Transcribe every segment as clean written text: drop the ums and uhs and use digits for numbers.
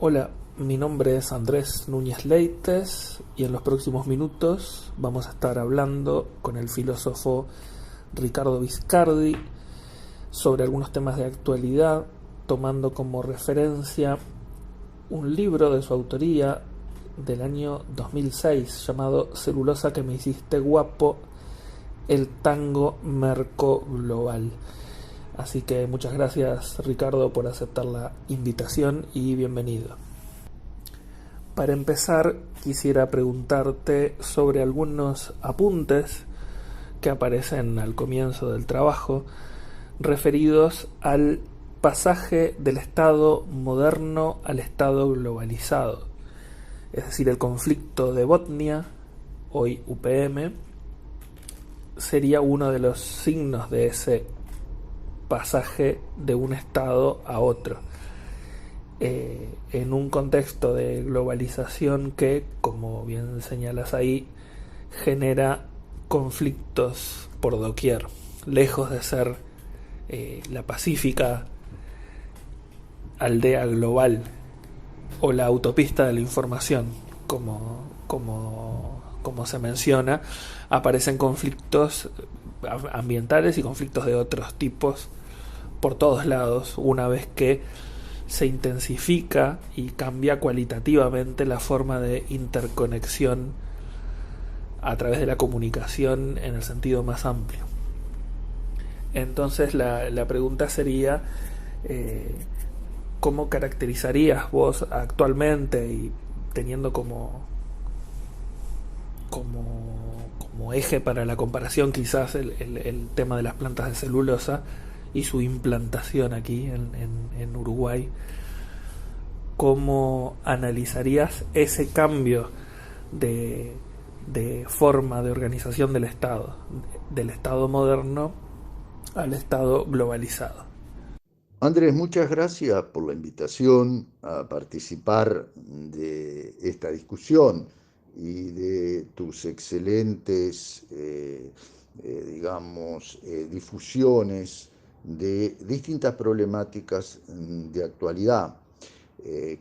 Hola, mi nombre es Andrés Núñez Leites y en los próximos minutos vamos a estar hablando con el filósofo Ricardo Viscardi sobre algunos temas de actualidad, tomando como referencia un libro de su autoría del año 2006 llamado Celulosa que me hiciste guapo, el tango merco global. Así que muchas gracias Ricardo por aceptar la invitación y bienvenido. Para empezar, quisiera preguntarte sobre algunos apuntes que aparecen al comienzo del trabajo referidos al pasaje del Estado moderno al Estado globalizado, es decir, el conflicto de Botnia, hoy UPM, sería uno de los signos de ese pasaje de un Estado a otro. En un contexto de globalización que, como bien señalas ahí, genera conflictos por doquier, lejos de ser la pacífica aldea global o la autopista de la información, como se menciona, aparecen conflictos ambientales y conflictos de otros tipos por todos lados, una vez que se intensifica y cambia cualitativamente la forma de interconexión a través de la comunicación en el sentido más amplio. Entonces la pregunta sería, ¿cómo caracterizarías vos actualmente y teniendo como eje para la comparación quizás el tema de las plantas de celulosa y su implantación aquí en Uruguay? ¿Cómo analizarías ese cambio de, de forma de organización del Estado moderno al Estado globalizado? Andrés, muchas gracias por la invitación a participar de esta discusión y de tus excelentes, difusiones de distintas problemáticas de actualidad,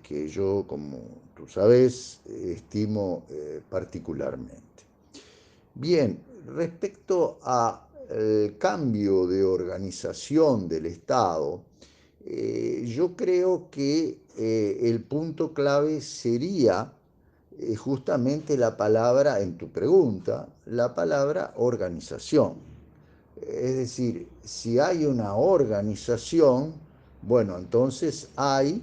que yo, como tú sabes, estimo particularmente. Bien, respecto al cambio de organización del Estado, yo creo que el punto clave sería justamente la palabra, en tu pregunta, la palabra organización. Es decir, si hay una organización, bueno, entonces hay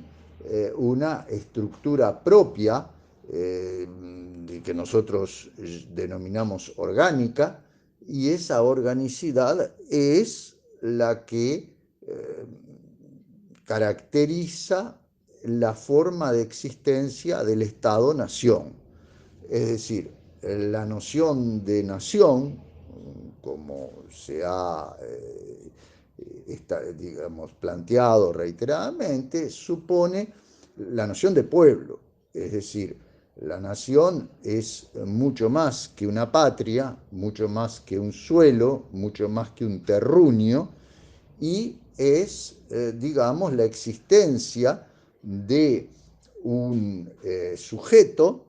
una estructura propia que nosotros denominamos orgánica, y esa organicidad es la que caracteriza la forma de existencia del Estado-nación. Es decir, la noción de nación, como se ha digamos, planteado reiteradamente, supone la noción de pueblo. Es decir, la nación es mucho más que una patria, mucho más que un suelo, mucho más que un terruño, y es, digamos, la existencia de un sujeto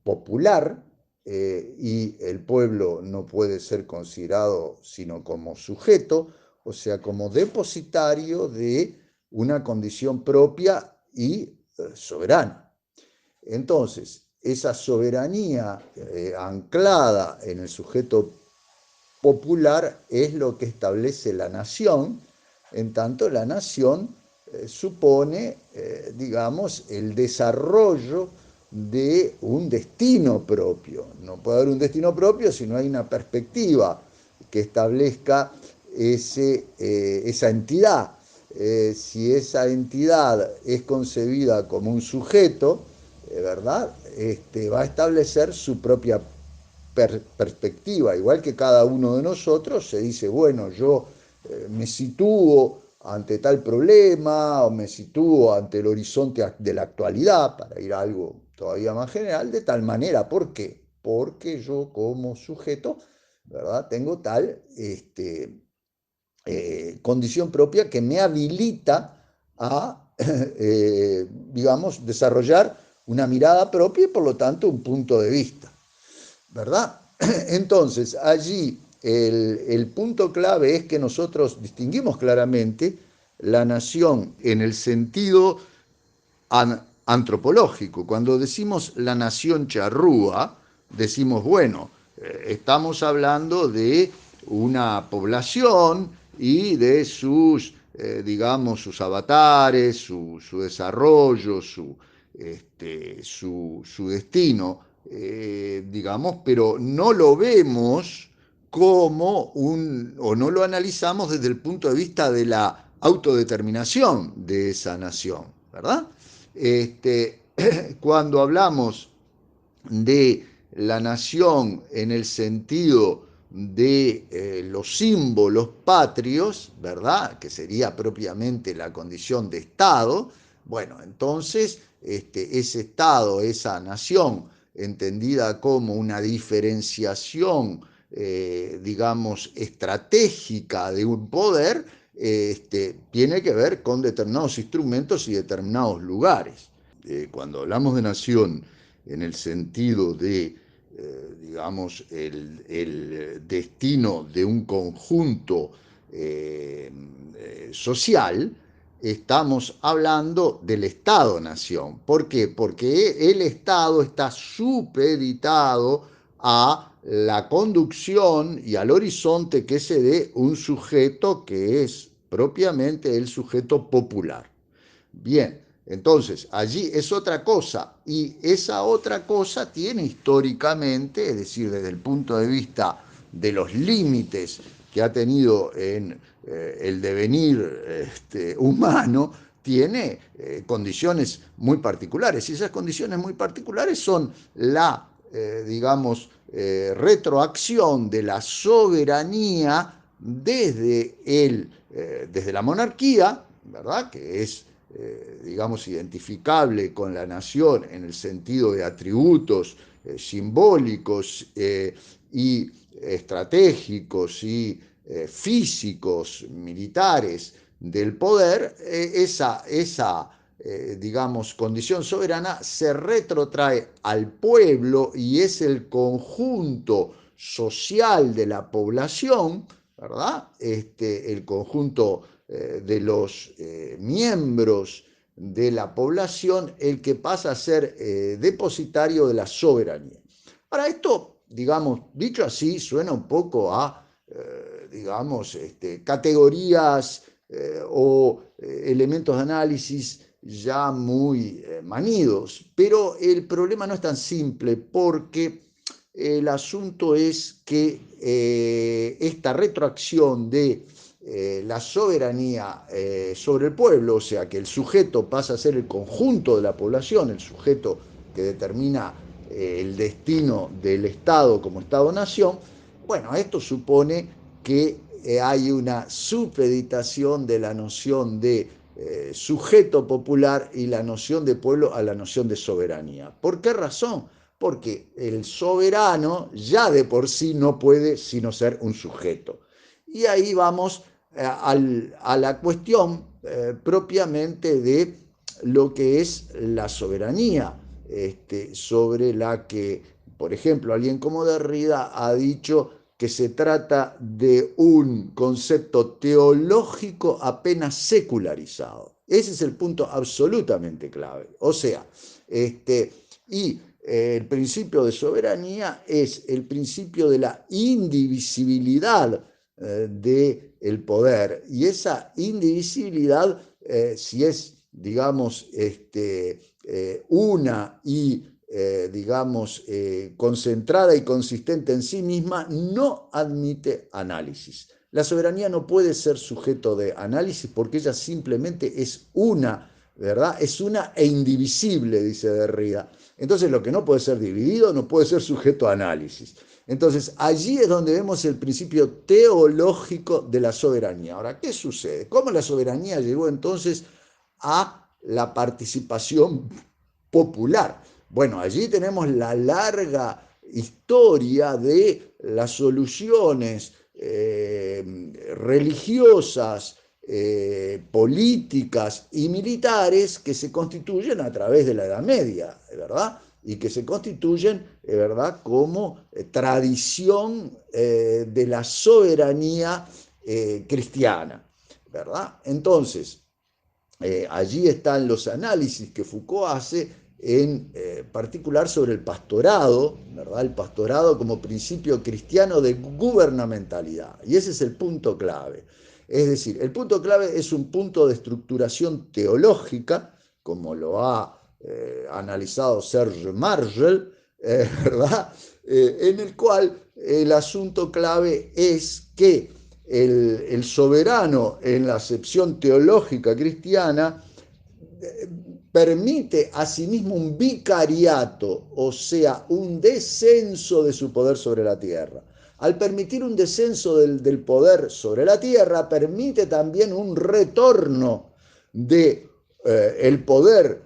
popular, y el pueblo no puede ser considerado sino como sujeto, o sea, como depositario de una condición propia y soberana. Entonces, esa soberanía anclada en el sujeto popular es lo que establece la nación, en tanto la nación supone, digamos, el desarrollo de un destino propio. No puede haber un destino propio si no hay una perspectiva que establezca esa entidad. Si esa entidad es concebida como un sujeto, ¿verdad? Va a establecer su propia perspectiva, igual que cada uno de nosotros se dice, bueno, yo me sitúo ante tal problema o me sitúo ante el horizonte de la actualidad, para ir a algo todavía más general, de tal manera. ¿Por qué? Porque yo como sujeto, ¿verdad? Tengo tal condición propia que me habilita a digamos, desarrollar una mirada propia y por lo tanto un punto de vista, ¿verdad? Entonces, allí el punto clave es que nosotros distinguimos claramente la nación en el sentido antropológico. Cuando decimos la nación charrúa, decimos, bueno, estamos hablando de una población y de sus, digamos, sus avatares, su desarrollo, su destino, digamos, pero no lo vemos como o no lo analizamos desde el punto de vista de la autodeterminación de esa nación, ¿verdad? Este, cuando hablamos de la nación en el sentido de los símbolos patrios, ¿verdad? Que sería propiamente la condición de Estado, bueno, entonces ese Estado, esa nación, entendida como una diferenciación, digamos, estratégica de un poder, tiene que ver con determinados instrumentos y determinados lugares. Cuando hablamos de nación en el sentido de, digamos, el destino de un conjunto social, estamos hablando del Estado-nación. ¿Por qué? Porque el Estado está supeditado a la conducción y al horizonte que se dé un sujeto que es propiamente el sujeto popular. Bien, entonces allí es otra cosa y esa otra cosa tiene históricamente, es decir, desde el punto de vista de los límites que ha tenido en el devenir humano, tiene condiciones muy particulares y esas condiciones muy particulares son la, digamos, retroacción de la soberanía desde la monarquía, ¿verdad? Que es digamos, identificable con la nación en el sentido de atributos simbólicos y estratégicos y físicos, militares del poder, digamos, condición soberana se retrotrae al pueblo y es el conjunto social de la población, ¿verdad? El conjunto de los miembros de la población el que pasa a ser depositario de la soberanía. Para esto, digamos, dicho así, suena un poco a, digamos, categorías o elementos de análisis ya muy manidos, pero el problema no es tan simple porque el asunto es que esta retroacción de la soberanía sobre el pueblo, o sea, que el sujeto pasa a ser el conjunto de la población, el sujeto que determina el destino del Estado como Estado-nación, bueno, esto supone que hay una supeditación de la noción de sujeto popular y la noción de pueblo a la noción de soberanía. ¿Por qué razón? Porque el soberano ya de por sí no puede sino ser un sujeto. Y ahí vamos a la cuestión propiamente de lo que es la soberanía, sobre la que, por ejemplo, alguien como Derrida ha dicho que se trata de un concepto teológico apenas secularizado. Ese es el punto absolutamente clave. O sea, el principio de soberanía es el principio de la indivisibilidad del poder. Y esa indivisibilidad, si es, digamos, una y, digamos, concentrada y consistente en sí misma, no admite análisis. La soberanía no puede ser sujeto de análisis porque ella simplemente es una, ¿verdad? Es una e indivisible, dice Derrida. Entonces lo que no puede ser dividido no puede ser sujeto a análisis. Entonces allí es donde vemos el principio teológico de la soberanía. Ahora, ¿qué sucede? ¿Cómo la soberanía llegó entonces a la participación popular? Bueno, allí tenemos la larga historia de las soluciones religiosas políticas y militares que se constituyen a través de la Edad Media, ¿verdad? Y que se constituyen, ¿verdad?, como tradición de la soberanía cristiana, ¿verdad? Entonces, allí están los análisis que Foucault hace en particular sobre el pastorado, ¿verdad? El pastorado como principio cristiano de gubernamentalidad. Y ese es el punto clave. Es decir, el punto clave es un punto de estructuración teológica, como lo ha analizado Serge Margel, ¿verdad? En el cual el asunto clave es que el soberano en la acepción teológica cristiana permite asimismo un vicariato, o sea, un descenso de su poder sobre la tierra. Al permitir un descenso del poder sobre la tierra, permite también un retorno de el poder,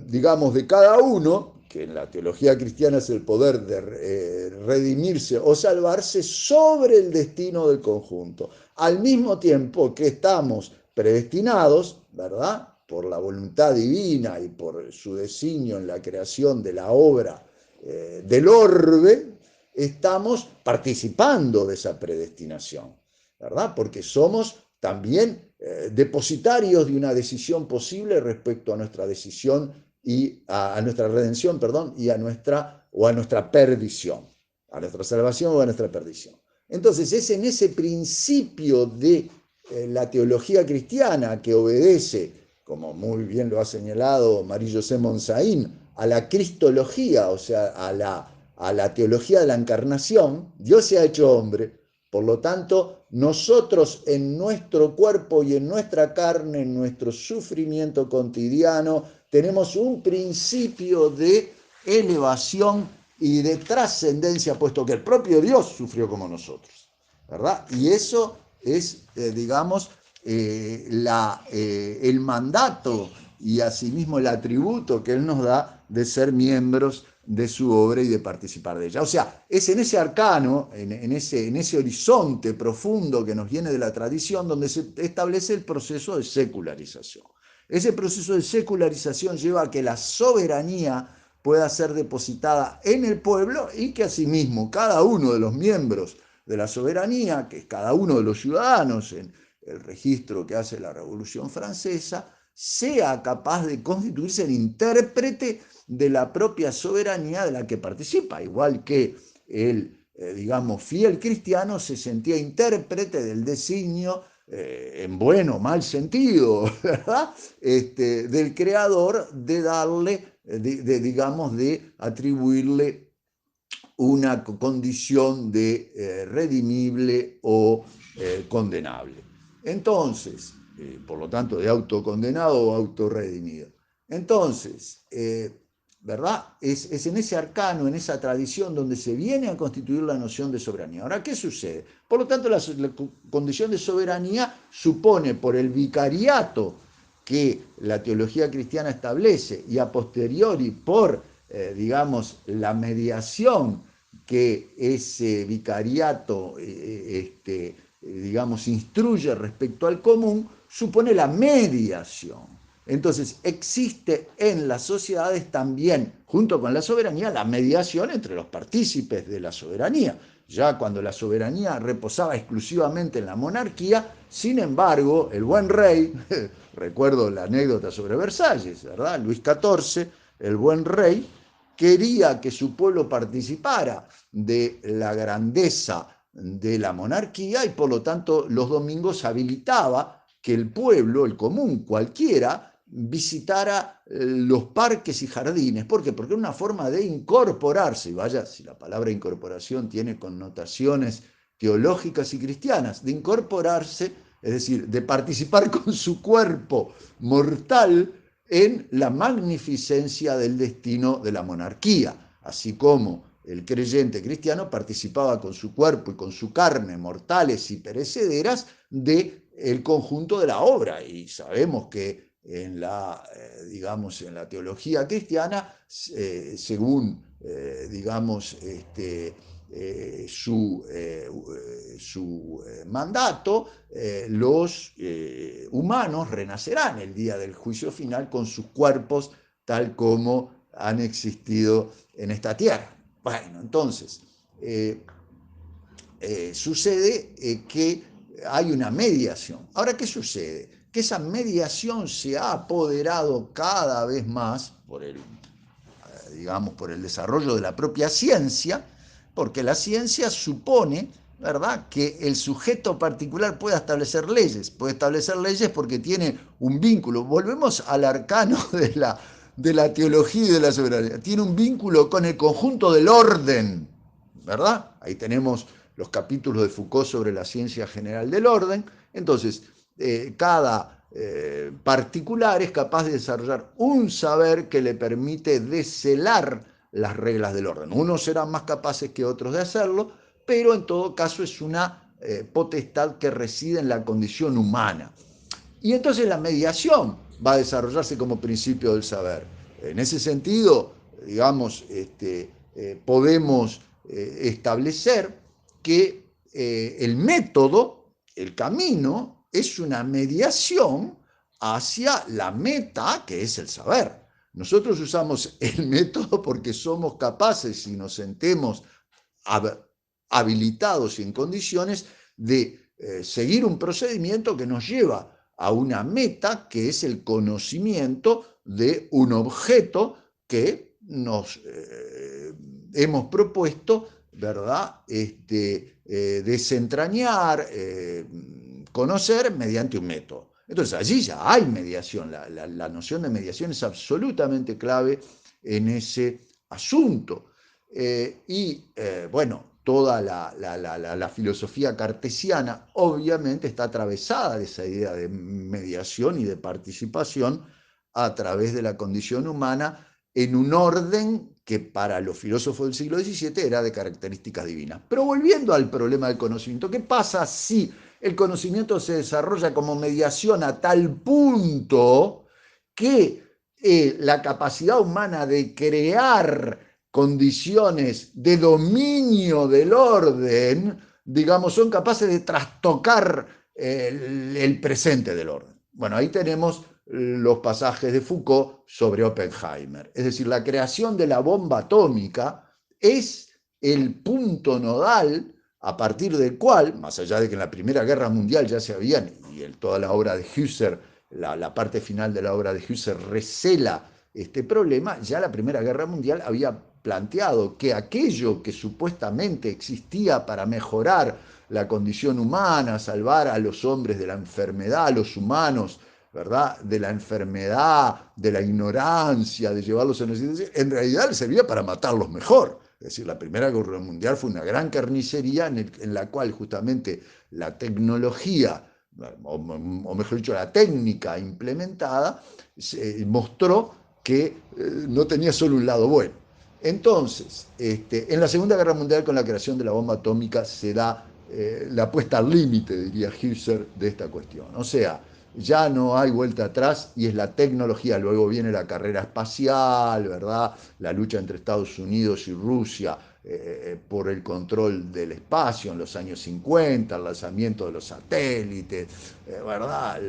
digamos, de cada uno, que en la teología cristiana es el poder de redimirse o salvarse, sobre el destino del conjunto. Al mismo tiempo que estamos predestinados, ¿verdad?, por la voluntad divina y por su designio en la creación de la obra del orbe, estamos participando de esa predestinación, ¿verdad? Porque somos también depositarios de una decisión posible respecto a nuestra decisión y a nuestra redención, perdón, y a nuestra perdición, a nuestra salvación o a nuestra perdición. Entonces es en ese principio de la teología cristiana que obedece, como muy bien lo ha señalado Marie-José Monsaïn, a la cristología, o sea, a la teología de la encarnación. Dios se ha hecho hombre, por lo tanto, nosotros en nuestro cuerpo y en nuestra carne, en nuestro sufrimiento cotidiano, tenemos un principio de elevación y de trascendencia, puesto que el propio Dios sufrió como nosotros, ¿verdad? Y eso es, digamos, el mandato y asimismo el atributo que Él nos da de ser miembros de su obra y de participar de ella. O sea, es en ese arcano, en ese horizonte profundo que nos viene de la tradición, donde se establece el proceso de secularización. Ese proceso de secularización lleva a que la soberanía pueda ser depositada en el pueblo y que asimismo cada uno de los miembros de la soberanía, que es cada uno de los ciudadanos en el registro que hace la Revolución Francesa, sea capaz de constituirse en intérprete de la propia soberanía de la que participa, igual que el, digamos, fiel cristiano se sentía intérprete del designio, en buen o mal sentido, ¿verdad?, del creador, de darle, digamos, de atribuirle una condición de redimible o condenable. Entonces, por lo tanto, de autocondenado o autorredimido. Entonces, ¿verdad? Es en ese arcano, en esa tradición donde se viene a constituir la noción de soberanía. Ahora, ¿qué sucede? Por lo tanto, la condición de soberanía supone, por el vicariato que la teología cristiana establece y a posteriori por, digamos, la mediación que ese vicariato, digamos, instruye respecto al común, supone la mediación. Entonces existe en las sociedades también, junto con la soberanía, la mediación entre los partícipes de la soberanía. Ya cuando la soberanía reposaba exclusivamente en la monarquía, sin embargo, el buen rey, recuerdo la anécdota sobre Versalles, ¿verdad? Luis XIV, el buen rey, quería que su pueblo participara de la grandeza de la monarquía y por lo tanto los domingos habilitaba que el pueblo, el común, cualquiera, visitara los parques y jardines. ¿Por qué? Porque era una forma de incorporarse, y vaya si la palabra incorporación tiene connotaciones teológicas y cristianas, de incorporarse, es decir, de participar con su cuerpo mortal en la magnificencia del destino de la monarquía, así como el creyente cristiano participaba con su cuerpo y con su carne, mortales y perecederas, del conjunto de la obra. Y sabemos que en la, digamos, en la teología cristiana, según, digamos, su mandato, los humanos renacerán el día del juicio final con sus cuerpos tal como han existido en esta tierra. Bueno, entonces, sucede que hay una mediación. Ahora, ¿qué sucede? Que esa mediación se ha apoderado cada vez más por digamos, por el desarrollo de la propia ciencia, porque la ciencia supone, ¿verdad?, que el sujeto particular pueda establecer leyes. Puede establecer leyes porque tiene un vínculo. Volvemos al arcano de la teología y de la soberanía. Tiene un vínculo con el conjunto del orden, ¿verdad? Ahí tenemos los capítulos de Foucault sobre la ciencia general del orden. Entonces, cada particular es capaz de desarrollar un saber que le permite descelar las reglas del orden. Unos serán más capaces que otros de hacerlo, pero en todo caso es una potestad que reside en la condición humana. Y entonces la mediación va a desarrollarse como principio del saber. En ese sentido, digamos, podemos establecer que el método, el camino, es una mediación hacia la meta, que es el saber. Nosotros usamos el método porque somos capaces, si nos sentemos habilitados y en condiciones, de seguir un procedimiento que nos lleva a una meta, que es el conocimiento de un objeto que nos hemos propuesto, ¿verdad?, desentrañar, conocer mediante un método. Entonces allí ya hay mediación. La noción de mediación es absolutamente clave en ese asunto. Bueno, toda la filosofía cartesiana obviamente está atravesada de esa idea de mediación y de participación a través de la condición humana en un orden que para los filósofos del siglo XVII era de características divinas. Pero volviendo al problema del conocimiento, ¿qué pasa si el conocimiento se desarrolla como mediación a tal punto que la capacidad humana de crear condiciones de dominio del orden, digamos, son capaces de trastocar el presente del orden? Bueno, ahí tenemos los pasajes de Foucault sobre Oppenheimer. Es decir, la creación de la bomba atómica es el punto nodal a partir del cual, más allá de que en la Primera Guerra Mundial ya se habían, y toda la obra de Husserl, la parte final de la obra de Husserl recela este problema, ya la Primera Guerra Mundial había planteado que aquello que supuestamente existía para mejorar la condición humana, salvar a los hombres de la enfermedad, a los humanos, ¿verdad?, de la enfermedad, de la ignorancia, de llevarlos a una situación, en realidad les servía para matarlos mejor. Es decir, la Primera Guerra Mundial fue una gran carnicería en la cual justamente la tecnología, o mejor dicho, la técnica implementada, mostró que no tenía solo un lado bueno. Entonces, en la Segunda Guerra Mundial, con la creación de la bomba atómica, se da la puesta al límite, diría Husserl, de esta cuestión. O sea, ya no hay vuelta atrás y es la tecnología. Luego viene la carrera espacial, ¿verdad?, la lucha entre Estados Unidos y Rusia por el control del espacio en los años 50, el lanzamiento de los satélites, ¿verdad?,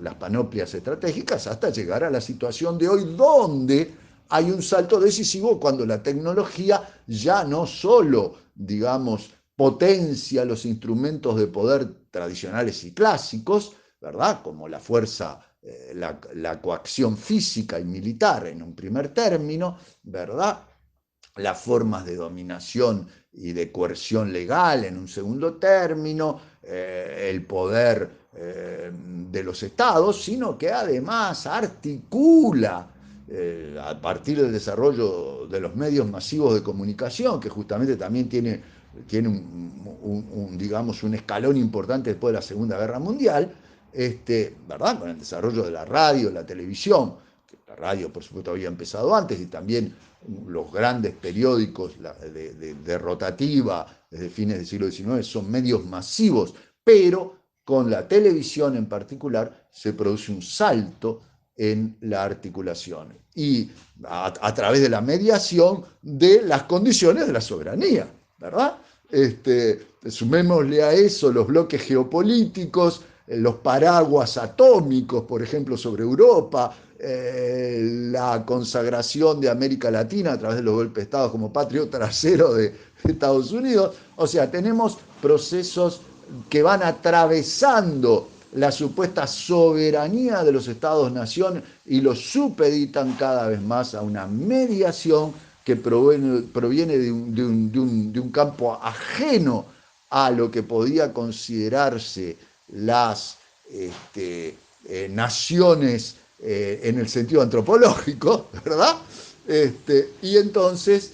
las panoplias estratégicas, hasta llegar a la situación de hoy, donde hay un salto decisivo cuando la tecnología ya no solo, digamos, potencia los instrumentos de poder tradicionales y clásicos, ¿verdad?, como la fuerza, la coacción física y militar en un primer término, ¿verdad?, las formas de dominación y de coerción legal en un segundo término, el poder de los estados, sino que además articula a partir del desarrollo de los medios masivos de comunicación, que justamente también tiene digamos, un escalón importante después de la Segunda Guerra Mundial, ¿verdad?, con el desarrollo de la radio, la televisión. La radio, por supuesto, había empezado antes, y también los grandes periódicos de rotativa desde fines del siglo XIX son medios masivos, pero con la televisión en particular se produce un salto en la articulación y a través de la mediación de las condiciones de la soberanía. ¿verdad? Sumémosle a eso los bloques geopolíticos, los paraguas atómicos, por ejemplo, sobre Europa, la consagración de América Latina a través de los golpes de Estado como patrio trasero de Estados Unidos. O sea, tenemos procesos que van atravesando la supuesta soberanía de los Estados-nación y los supeditan cada vez más a una mediación que proviene de un campo ajeno a lo que podía considerarse las naciones en el sentido antropológico, ¿verdad? Y entonces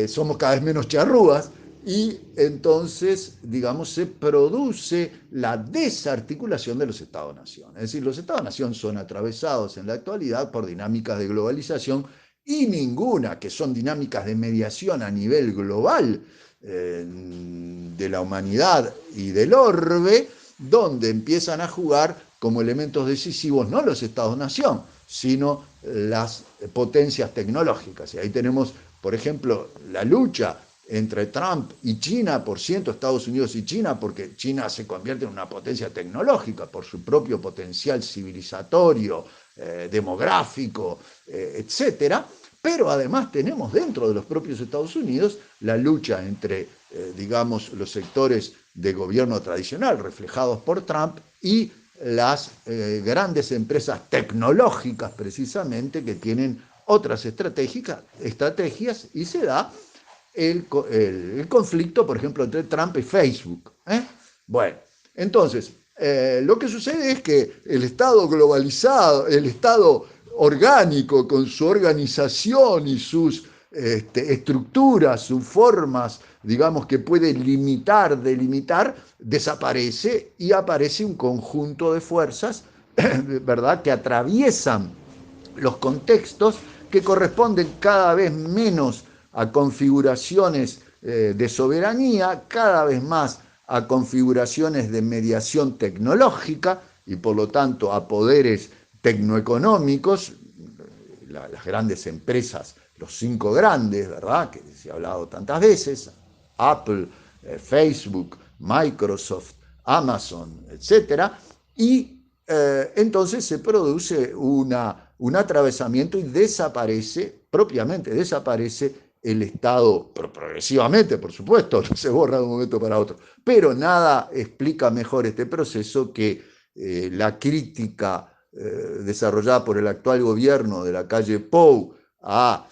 somos cada vez menos charrúas y entonces, digamos, se produce la desarticulación de los Estados-nación. Es decir, los Estados-nación son atravesados en la actualidad por dinámicas de globalización y ninguna, que son dinámicas de mediación a nivel global de la humanidad y del orbe, donde empiezan a jugar como elementos decisivos no los Estados-nación, sino las potencias tecnológicas. Y ahí tenemos, por ejemplo, la lucha entre Trump y China, por ciento Estados Unidos y China, porque China se convierte en una potencia tecnológica por su propio potencial civilizatorio, demográfico, etcétera. Pero además tenemos dentro de los propios Estados Unidos la lucha entre, digamos, los sectores de gobierno tradicional reflejados por Trump y las grandes empresas tecnológicas precisamente que tienen otras estrategias y se da el conflicto, por ejemplo, entre Trump y Facebook. Bueno, entonces, lo que sucede es que el Estado globalizado, el Estado orgánico, con su organización y sus estructuras, sus formas, digamos, que puede limitar, delimitar, desaparece y aparece un conjunto de fuerzas, ¿verdad?, que atraviesan los contextos que corresponden cada vez menos a configuraciones de soberanía, cada vez más a configuraciones de mediación tecnológica y por lo tanto a poderes tecnoeconómicos, las grandes empresas, los 5 grandes, ¿verdad?, que se ha hablado tantas veces, Apple, Facebook, Microsoft, Amazon, etcétera, y entonces se produce un atravesamiento y desaparece, propiamente desaparece el Estado, progresivamente, por supuesto, no se borra de un momento para otro, pero nada explica mejor este proceso que la crítica desarrollada por el actual gobierno de la calle Pou a,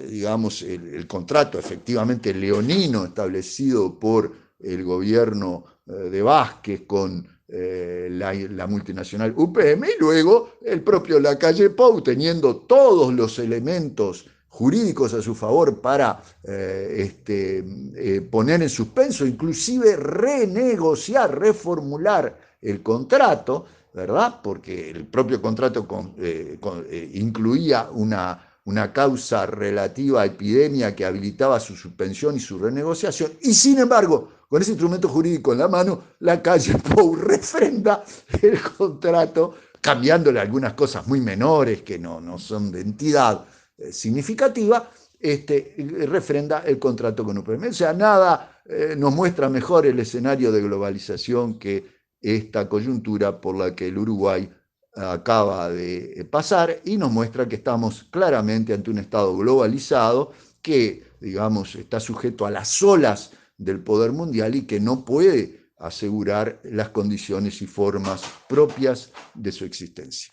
digamos, el contrato efectivamente leonino establecido por el gobierno de Vázquez con la multinacional UPM, y luego el propio Lacalle Pou, teniendo todos los elementos jurídicos a su favor para poner en suspenso, inclusive renegociar, reformular el contrato, ¿verdad? Porque el propio contrato incluía una causa relativa a epidemia que habilitaba su suspensión y su renegociación, y sin embargo, con ese instrumento jurídico en la mano, la calle Pou refrenda el contrato, cambiándole algunas cosas muy menores que no son de entidad significativa, refrenda el contrato con UPM. O sea, nada nos muestra mejor el escenario de globalización que esta coyuntura por la que el Uruguay acaba de pasar, y nos muestra que estamos claramente ante un Estado globalizado que, digamos, está sujeto a las olas del poder mundial y que no puede asegurar las condiciones y formas propias de su existencia.